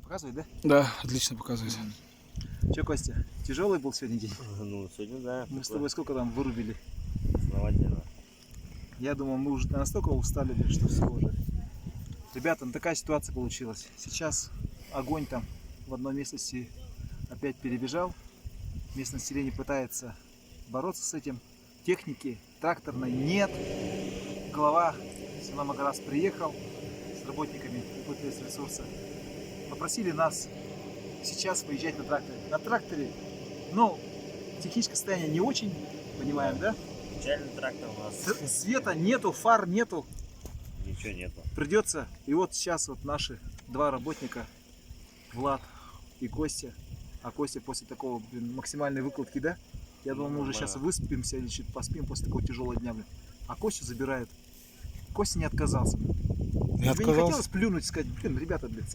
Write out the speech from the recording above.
Показывает, да? Да, отлично показывает. Че, Костя, тяжелый был сегодня день? Ну, сегодня да. Мы с тобой сколько там вырубили? Основательно. Я думаю, мы уже настолько устали, что все уже. Ребята, ну такая ситуация получилась. Сейчас огонь там в одной местности опять перебежал. Местное население пытается бороться с этим. Техники тракторной нет. Глава села Магарас приехал с работниками УПТС ресурса. Попросили нас сейчас выезжать на тракторе. На тракторе, ну, техническое состояние не очень, понимаем, да? Печальный трактор у нас. Света нету, фар нету. Ничего нету. Придется. И вот сейчас вот наши два работника, Влад и Костя. А Костя после такого, максимальной выкладки, да? Я думаю, мы уже сейчас выспимся или чуть поспим после такого тяжелого дня, блин. А Костю забирают. Костя не отказался. Блин. Не Тебе не отказался. хотелось плюнуть и сказать, блин, ребята, блин,